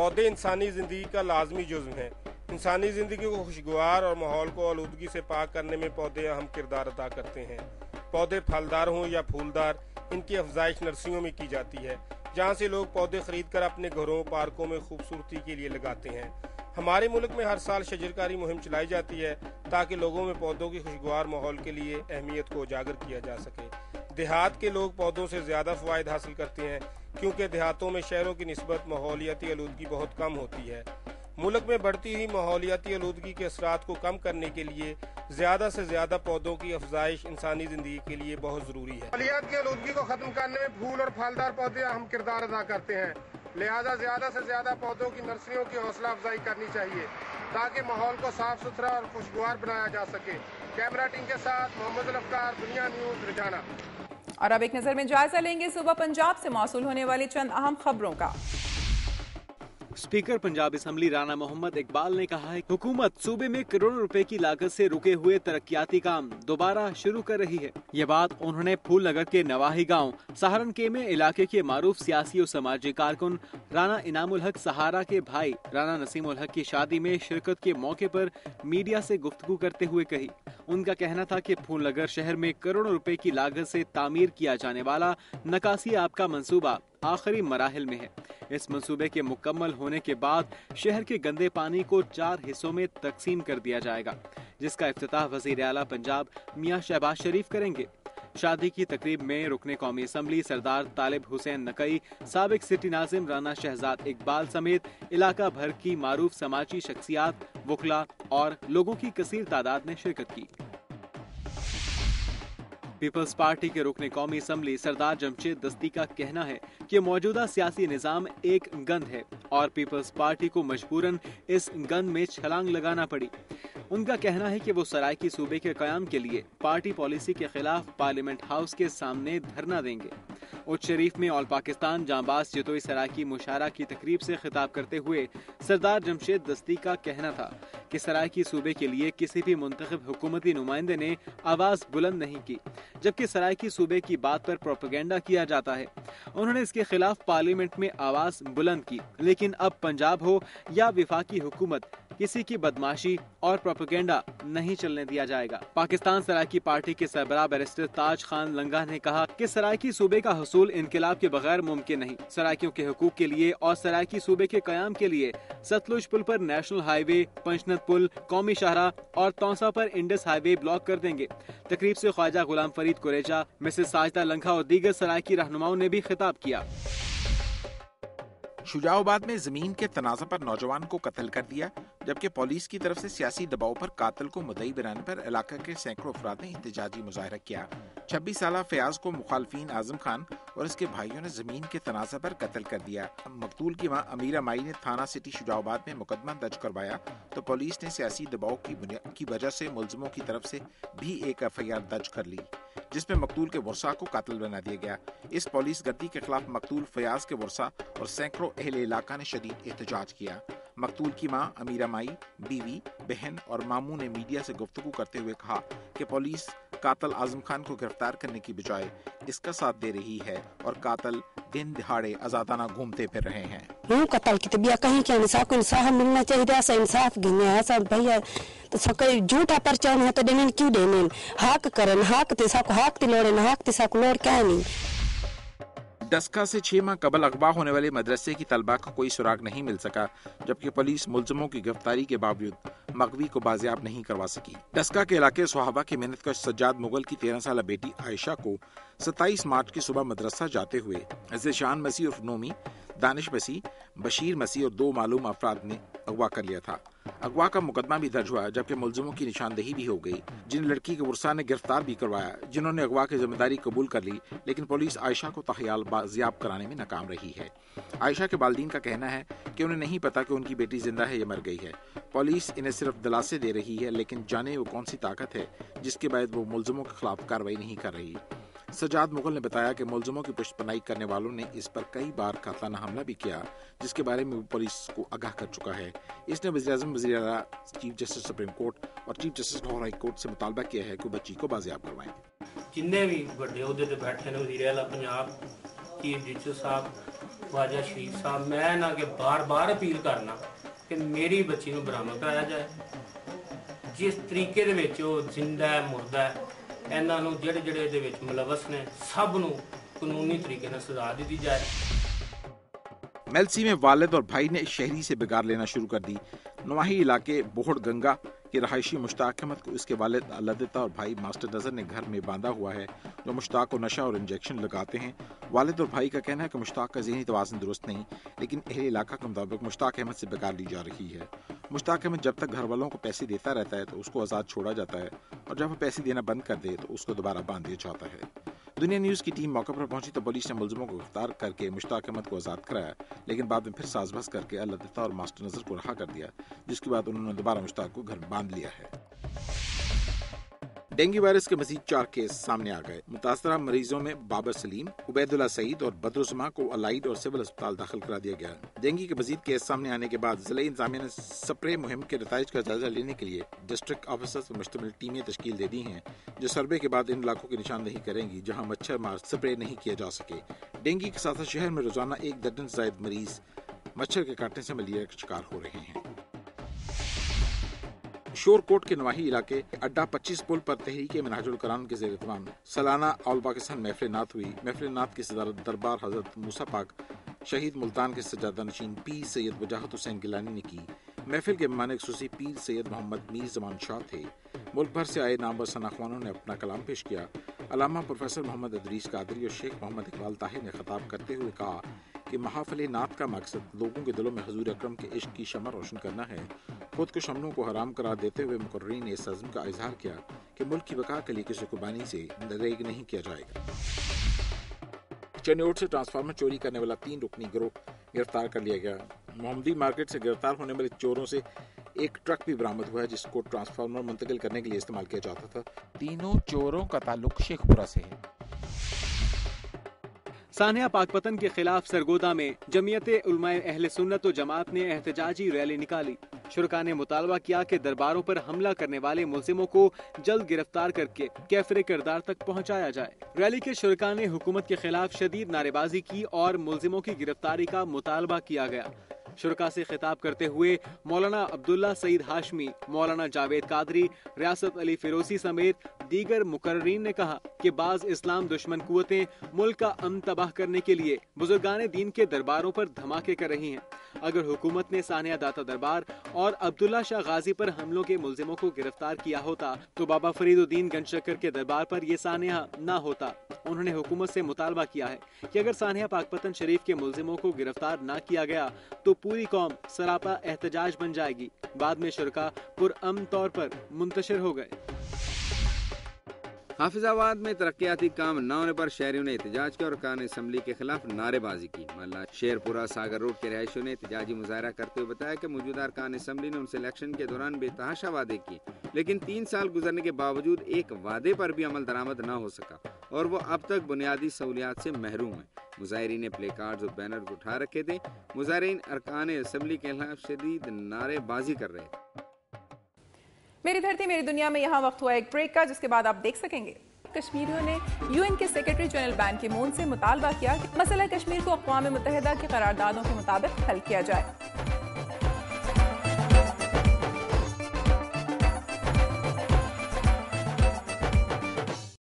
पौधे इंसानी ज़िंदगी का लाजमी जुज़्व हैं। इंसानी ज़िंदगी को खुशगवार और माहौल को आलूदगी से पाक करने में पौधे अहम किरदार अदा करते हैं। पौधे फलदार हों या फूलदार, इनकी अफजाइश नर्सरियों में की जाती है, जहाँ से लोग पौधे खरीद कर अपने घरों पार्कों में खूबसूरती के लिए लगाते हैं। हमारे मुल्क में हर साल शजरकारी मुहिम चलाई जाती है ताकि लोगों में पौधों की खुशगवार माहौल के लिए अहमियत को उजागर किया जा सके। देहात के लोग पौधों से ज़्यादा फ़वाइद हासिल करते हैं क्योंकि देहातों में शहरों की निस्बत माहौलियाती आलूदगी बहुत कम होती है। मुल्क में बढ़ती हुई माहौलियाती आलूदगी के असरात को कम करने के लिए ज़्यादा से ज़्यादा पौधों की अफजाइश इंसानी ज़िंदगी के लिए बहुत ज़रूरी है। माहौलियात की आलूदगी को ख़त्म करने में फूल और फलदार पौधे अहम किरदार अदा करते हैं, लिहाजा ज़्यादा से ज़्यादा पौधों की नर्सरियों की हौसला अफजाई करनी चाहिए ताकि माहौल को साफ सुथरा और खुशगवार बनाया जा सके। कैमरा टीम के साथ मोहम्मद अफ्तार, दुनिया न्यूज़, रुझाना। और अब एक नजर में जायजा लेंगे सुबह पंजाब से मौसूल होने वाली चंद अहम खबरों का। स्पीकर पंजाब असम्बली राना मोहम्मद इकबाल ने कहा है हुकूमत सूबे में करोड़ों रुपए की लागत से रुके हुए तरक्याती काम दोबारा शुरू कर रही है। ये बात उन्होंने फूलनगर के नवाही गांव सहारनके में इलाके के मारूफ सियासी और समाजी कारकुन राना इनामुल हक सहारा के भाई राना नसीमुल हक की शादी में शिरकत के मौके पर मीडिया से गुफ्तगू करते हुए कही। उनका कहना था कि फूलनगर शहर में करोड़ों रुपए की लागत से तामीर किया जाने वाला नकासी आब का मंसूबा आखिरी मराहिल में है। इस मंसूबे के मुकम्मल होने के बाद शहर के गंदे पानी को 4 हिस्सों में तकसीम कर दिया जाएगा, जिसका इफ्तिताह वज़ीर आला पंजाब मियां शहबाज शरीफ करेंगे। शादी की तकरीब में रुकने कौमी असम्बली सरदार तालिब हुसैन नकई, साबिक सिटी नाजिम राना शहजाद इकबाल समेत इलाका भर की मारूफ समाजी शख्सियात, वकला और लोगों की कसीर तादाद ने शिरकत की। पीपल्स पार्टी के रुकने कौमी असम्बली सरदार जमशेद दस्ती का कहना है कि मौजूदा सियासी निज़ाम एक गंद है और पीपल्स पार्टी को मजबूरन इस गंद में छलांग लगाना पड़ी। उनका कहना है कि वो सराइकी सूबे के क़याम के लिए पार्टी पॉलिसी के खिलाफ पार्लियामेंट हाउस के सामने धरना देंगे। उच्च शरीफ में ऑल पाकिस्तान जांबाज जतोई सराइकी मुशारा की तकरीब से खिताब करते हुए सरदार जमशेद दस्ती का कहना था कि सराइकी सूबे के लिए किसी भी मुंतखब हुकूमती नुमाइंदे ने आवाज बुलंद नहीं की, जबकि सराइकी सूबे की बात पर प्रोपेगेंडा किया जाता है। उन्होंने इसके खिलाफ पार्लियामेंट में आवाज बुलंद की, लेकिन अब पंजाब हो या विफाकी हुकूमत, किसी की बदमाशी और प्रोपेगेंडा नहीं चलने दिया जाएगा। पाकिस्तान सराइकी पार्टी के सरबराह बैरिस्टर ताज खान लंगा ने कहा कि सराइकी सूबे का हसूल इनकलाब के बगैर मुमकिन नहीं। सराइकियों के हुकूक के लिए और सराइकी सूबे के कयाम के लिए सतलुज पुल पर नेशनल हाईवे, पंचनद पुल, कौमी शाहरा और तौसा पर इंडस हाईवे ब्लॉक कर देंगे। तकरीब से ख्वाजा गुलाम फरीद कुरेजा, मिसेस साजदा लंघा और दीगर सराइकी रहनुमाओं ने भी खिताब किया। शुजाओबाद में जमीन के तनाज़ा पर नौजवान को कत्ल कर दिया, जबकि पुलिस की तरफ से सियासी दबाव पर कातिल को मुद्दई बनाने पर इलाके के सैकड़ों अफराद ने एहतजाजी मुजाहरा किया। 26 साला फयाज को मुखालफिन आजम खान और इसके भाइयों ने जमीन के तनाज़ा पर कत्ल कर दिया। मकतूल की मां अमीरा माई ने थाना सिटी शुजाओबाद में मुकदमा दर्ज करवाया तो पुलिस ने सियासी दबाव की वजह से मुलजिमों की तरफ से भी एक FIR दर्ज कर ली, जिसमें मकतूल के वर्सा को कातिल बना दिया गया। इस पुलिस गर्दी के खिलाफ मकतूल फयाज के वर्सा और सैकड़ों अहले इलाका ने शदीद एहतजाज किया। मकतूल की मां अमीरा माई, बीवी, बहन और मामू ने मीडिया से गुफ्तगू करते हुए कहा कि पुलिस कातिल आजम खान को गिरफ्तार करने की बजाय इसका साथ दे रही है और कातिल दिन दिहाड़े आजादाना घूमते फिर रहे हैं। कत्ल की तबिया कहीं क्या इंसाफ मिलना चाहिए, इंसाफ गिने सब भैया तो सकोई झूठा पर्चा है तो देने क्यों देने हक करन हक ते साको हक ते लोड़े ना हक ते साको लोड़ क्या नहीं। डस्का से 6 माह कबल अगवा होने वाले मदरसे की तलबा का कोई सुराग नहीं मिल सका, जबकि पुलिस मुलजिमों की गिरफ्तारी के बावजूद मगवी को बाजियाब नहीं करवा सकी। डस्का के इलाके सोहाबा की मेहनतकश सज्जाद मुगल की 13 साल बेटी आयशा को 27 मार्च की सुबह मदरसा जाते हुए ज़ेशान मसीह उर्फ नोमी, दानिश मसीह, बशीर मसीह और 2 मालूम अफराद ने अगवा कर लिया था। अगवा का मुकदमा भी दर्ज हुआ, जबकि मुलजिमों की निशानदेही भी हो गई, जिन लड़की के वर्सा ने गिरफ्तार भी करवाया, जिन्होंने अगवा की जिम्मेदारी कबूल कर ली, लेकिन पुलिस आयशा को ताहियाल बाजियाब कराने में नाकाम रही है। आयशा के वालिदीन का कहना है कि उन्हें नहीं पता कि उनकी बेटी जिंदा है या मर गई है। पुलिस इन्हें सिर्फ दिलासे दे रही है, लेकिन जाने वो कौन सी ताकत है जिसके बाद वो मुलजिमों के खिलाफ कार्रवाई नहीं कर रही। सज्जाद मुगल ने बताया कि मुलजिमों की पुष्टपनाही करने वालों ने इस पर कई बार कातिलाना हमला भी किया, जिसके बारे में वो पुलिस को आगाह कर चुका है। इसने वज़ीर-ए-आज़म, वज़ीर आला, चीफ जस्टिस सुप्रीम कोर्ट और chief justice Lahore high court से मुतालबा किया है कि बच्ची को बाजियाब करवाएं। जिन्ने भी बड़े ओहदे ते बैठे ने वज़ीर आला पंजाब, चीफ जस्टिस साहब ख्वाजा शरीफ साहब, मैं ना कि बार बार अपील करना कि मेरी बच्ची ਨੂੰ ਬਰਾਮਦ ਕਰਾਇਆ ਜਾਏ। ਜਿਸ ਤਰੀਕੇ ਦੇ ਵਿੱਚ ਉਹ ਜ਼ਿੰਦਾ ਹੈ ਮੁਰਦਾ ਹੈ, ਇਹਨਾਂ ਨੂੰ ਜਿਹੜੇ ਜਿਹੜੇ ਇਹਦੇ ਵਿੱਚ ਮੁਲਵਸ ਨੇ ਸਭ ਨੂੰ ਕਾਨੂੰਨੀ ਤਰੀਕੇ ਨਾਲ ਸਜ਼ਾ ਦਿੱਤੀ ਜਾਏ। मेलसी में वालिद और भाई ने शहरी से बिगाड़ लेना शुरू कर दी। नवाही इलाके बोहड़ गंगा के रहायशी मुश्ताक अहमद को इसके वालिद लतिता और भाई मास्टर नजर ने घर में बांधा हुआ है, जो मुश्ताक को नशा और इंजेक्शन लगाते हैं। वालिद और भाई का कहना है कि मुश्ताक का ज़हनी तवाज़ुन दुरुस्त नहीं, लेकिन अहले इलाका के मुताबिक मुश्ताक अहमद से बिगाड़ ली जा रही है। मुश्ताक अहमद जब तक घर वालों को पैसे देता रहता है तो उसको आज़ाद छोड़ा जाता है, और जब वो पैसे देना बंद कर दे तो उसको दोबारा बांध दिया जाता है। दुनिया न्यूज़ की टीम मौके पर पहुंची तो पुलिस ने मुलजिमों को गिरफ्तार करके मुश्ताक अहमद को आज़ाद कराया, लेकिन बाद में फिर साजबस करके लतिता और मास्टर नजर को रहा कर दिया, जिसके बाद उन्होंने दोबारा मुश्ताक को घर में बांध लिया है। डेंगू वायरस के मजीद 4 केस सामने आ गए। मुतासरा मरीजों में बाबर सलीम, उबैदुल्ला सईद और बदरुज़मा को अलाइड और सिविल अस्पताल दाखिल करा दिया गया। डेंगू के मजीद केस सामने आने के बाद जिला इंतजामिया ने स्प्रे मुहिम के नताइज का जायजा लेने के लिए डिस्ट्रिक्ट ऑफिसर्स पर मुश्तमिल टीमें तश्कील दे दी हैं, जो सर्वे के बाद इन इलाकों की निशानदेही करेंगी जहाँ मच्छर मार स्प्रे नहीं किया जा सके। डेंगू के साथ शहर में रोजाना 1 दर्जन से ज़ायद मरीज मच्छर के काटने से मलेरिया का शिकार हो रहे हैं। शोरकोट के नवाही इलाके अड्डा 25 पुल पर तहरीके मिनहाजुल कुरान के ज़ेर इत्माम सालाना ऑल पाकिस्तान महफिल नात हुई। महफिल नात की सदारत दरबार हजरत मूसा पाक शहीद मुल्तान के सज्जादा नशीन पीर सैयद वजाहत हुसैन गिलानी ने की। महफिल के मेहमान खुसूसी पीर सैयद मोहम्मद मीर जमान शाह थे। मुल्क भर से आए नामवर सनाख्वानों ने अपना कलाम पेश किया। अल्लामा प्रोफेसर मोहम्मद अदरीस कादरी और शेख मोहम्मद इकबाल ताहिर ने खिताब करते हुए कहा कि महाफिल नात का मकसद लोगों के दिलों में हजूर अकरम के इश्क की शमع रोशन करना है। खुद को शमनों को हराम करार देते हुए मुकर्रीन ने इस अज़्म का इजहार किया कि मुल्क की बका के लिए किसी कुर्बानी से दरेग नहीं किया जाएगा। चनियोट से ट्रांसफार्मर चोरी करने वाला 3 रुकनी गिरोह गिरफ्तार कर लिया गया। मोहम्मदी मार्केट से गिरफ्तार होने वाले चोरों से एक ट्रक भी बरामद हुआ है, जिसको ट्रांसफार्मर मुंतकिल करने के लिए इस्तेमाल किया जाता था। तीनों चोरों का ताल्लुक शेखपुरा से है। सानिया पाकपतन के खिलाफ सरगोदा में जमीयत उलमाए अहले सुन्नत व जमात ने एहतजाजी रैली निकाली। शुरका ने मुतालबा किया कि दरबारों पर हमला करने वाले मुल्जिमों को जल्द गिरफ्तार करके कैफरे किरदार तक पहुंचाया जाए। रैली के शुरका ने हुकूमत के खिलाफ शदीद नारेबाजी की और मुल्जिमों की गिरफ्तारी का मुतालबा किया गया। शुरका से खिताब करते हुए मौलाना अब्दुल्ला सईद हाशमी, मौलाना जावेद कादरी, रियासत अली फिरोजी समेत दीगर मुकर्रीन ने कहा कि बाज इस्लाम दुश्मन कुव्वतें मुल्क का अमन तबाह करने के लिए बुजुर्गान दीन के दरबारों पर धमाके कर रही हैं। अगर हुकूमत ने सानिया दाता दरबार और अब्दुल्ला शाह गाजी पर हमलों के मुल्जिमों को गिरफ्तार किया होता तो बाबा फरीदुद्दीन गंजशक्कर के दरबार पर ये सानिया न होता। उन्होंने हुकूमत से मुतालबा किया है कि अगर सानिया पाकपतन शरीफ के मुल्जिमों को गिरफ्तार न किया गया तो पूरी कौम सरापा एहतजाज बन जाएगी। बाद में शुरका पुरअमन तौर पर मुंतशिर हो गए। हाफिजाबाद में तरक्याती काम न होने पर शहरियों ने एहतजाज किया और कान असम्बली के खिलाफ नारेबाजी की। मल्ला शेरपुरा सागर रोड के रहायशियों ने एहतजाजी मुजाहरा करते हुए बताया कि मौजूदा अरकान असम्बली ने उनसे इलेक्शन के दौरान बेतहाशा वादे किए, लेकिन 3 साल गुजरने के बावजूद एक वादे पर भी अमल दरामद न हो सका और वो अब तक बुनियादी सहूलियात से महरूम है। मुजाहिरीन ने प्ले कार्ड्स और बैनर उठा रखे थे। मुजाहिरीन अरकान असम्बली के खिलाफ शदीद नारेबाजी कर रहे थे। मेरी धरती मेरी दुनिया में यहाँ वक्त हुआ एक ब्रेक का, जिसके बाद आप देख सकेंगे कश्मीरियों ने यूएन के सेक्रेटरी जनरल बैन की मून से मुतालबा किया कि मसला कश्मीर को अक़वाम मुत्तहिदा की करारदादों के मुताबिक हल किया जाए।